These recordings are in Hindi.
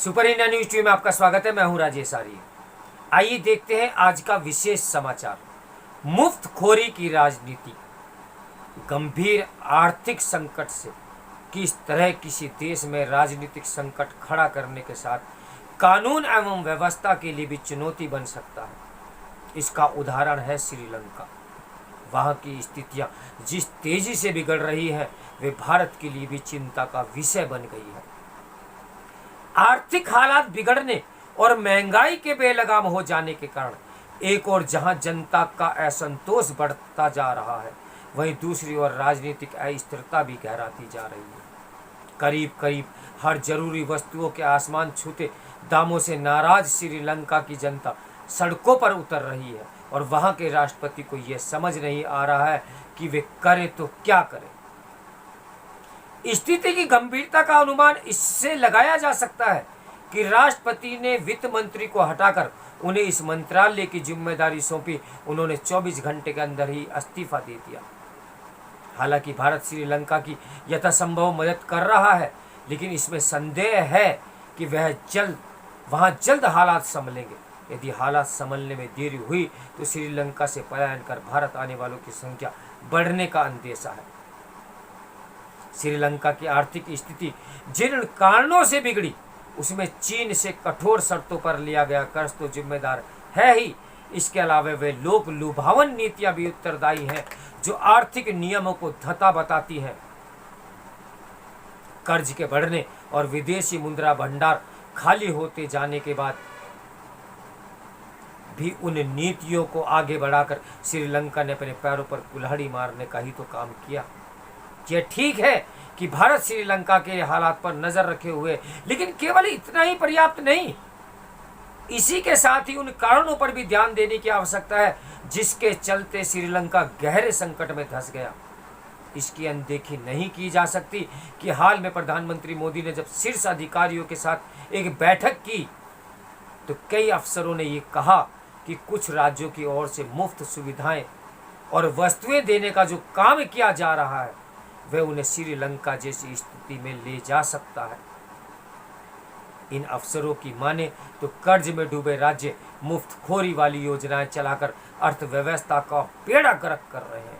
सुपर इंडिया न्यूज टीवी में आपका स्वागत है। मैं हूं राजेश आर्य। आइए देखते हैं आज का विशेष समाचार। मुफ्तखोरी की राजनीति, गंभीर आर्थिक संकट से किस तरह किसी देश में राजनीतिक संकट खड़ा करने के साथ कानून एवं व्यवस्था के लिए भी चुनौती बन सकता है, इसका उदाहरण है श्रीलंका। वहाँ की स्थितियाँ जिस तेजी से बिगड़ रही हैं, वे भारत के लिए भी चिंता का विषय बन गई है। आर्थिक हालात बिगड़ने और महंगाई के बेलगाम हो जाने के कारण एक और जहां जनता का असंतोष बढ़ता जा रहा है, वहीं दूसरी ओर राजनीतिक अस्थिरता भी गहराती जा रही है। करीब करीब हर जरूरी वस्तुओं के आसमान छूते दामों से नाराज श्रीलंका की जनता सड़कों पर उतर रही है और वहां के राष्ट्रपति को यह समझ नहीं आ रहा है कि वे करें तो क्या करें। स्थिति की गंभीरता का अनुमान इससे लगाया जा सकता है कि राष्ट्रपति ने वित्त मंत्री को हटाकर उन्हें इस मंत्रालय की जिम्मेदारी सौंपी। उन्होंने 24 घंटे के अंदर ही इस्तीफा दे दिया। हालांकि भारत श्रीलंका की यथासंभव मदद कर रहा है, लेकिन इसमें संदेह है कि वहां जल्द हालात संभलेंगे। यदि हालात संभलने में देरी हुई तो श्रीलंका से पलायन कर भारत आने वालों की संख्या बढ़ने का अंदेशा है। श्रीलंका की आर्थिक स्थिति जिन कारणों से बिगड़ी, उसमें चीन से कठोर शर्तों पर लिया गया कर्ज तो जिम्मेदार है ही, इसके अलावा वे लोक लुभावन नीतियां भी उत्तरदायी हैं जो आर्थिक नियमों को धता बताती हैं। कर्ज के बढ़ने और विदेशी मुद्रा भंडार खाली होते जाने के बाद भी उन नीतियों को आगे बढ़ाकर श्रीलंका ने अपने पैरों पर कुल्हाड़ी मारने का ही तो काम किया। यह ठीक है कि भारत श्रीलंका के हालात पर नजर रखे हुए, लेकिन केवल इतना ही पर्याप्त नहीं। इसी के साथ ही उन कारणों पर भी ध्यान देने की आवश्यकता है जिसके चलते श्रीलंका गहरे संकट में धंस गया। इसकी अनदेखी नहीं की जा सकती कि हाल में प्रधानमंत्री मोदी ने जब शीर्ष अधिकारियों के साथ एक बैठक की तो कई अफसरों ने ये कहा कि कुछ राज्यों की ओर से मुफ्त सुविधाएं और वस्तुएं देने का जो काम किया जा रहा है, वह उन्हें श्रीलंका जैसी स्थिति में ले जा सकता है। इन अफसरों की माने तो कर्ज में डूबे राज्य मुफ्तखोरी वाली योजनाएं चलाकर अर्थव्यवस्था का बेड़ा गर्क कर रहे हैं।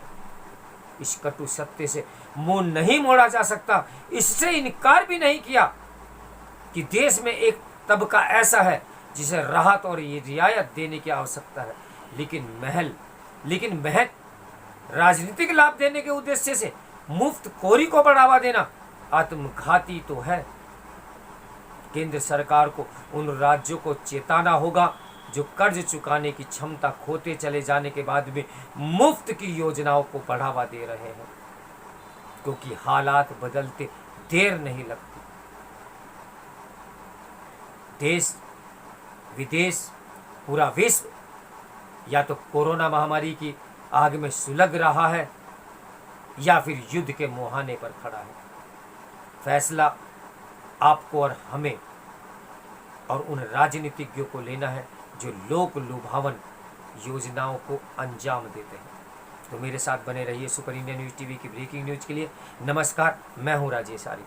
इस कटु सत्य से मुंह नहीं मोड़ा जा सकता। इससे इनकार भी नहीं किया कि देश में एक तबका ऐसा है जिसे राहत और ये रियायत देने की आवश्यकता है, लेकिन महज राजनीतिक लाभ देने के उद्देश्य से मुफ्तखोरी को बढ़ावा देना आत्मघाती तो है। केंद्र सरकार को उन राज्यों को चेताना होगा जो कर्ज चुकाने की क्षमता खोते चले जाने के बाद भी मुफ्त की योजनाओं को बढ़ावा दे रहे हैं, क्योंकि हालात बदलते देर नहीं लगती। देश विदेश पूरा विश्व या तो कोरोना महामारी की आग में सुलग रहा है या फिर युद्ध के मुहाने पर खड़ा है। फैसला आपको और हमें और उन राजनीतिज्ञों को लेना है जो लोक लुभावन योजनाओं को अंजाम देते हैं। तो मेरे साथ बने रहिए सुपर इंडिया न्यूज टीवी की ब्रेकिंग न्यूज के लिए। नमस्कार, मैं हूं राजेश आर्य।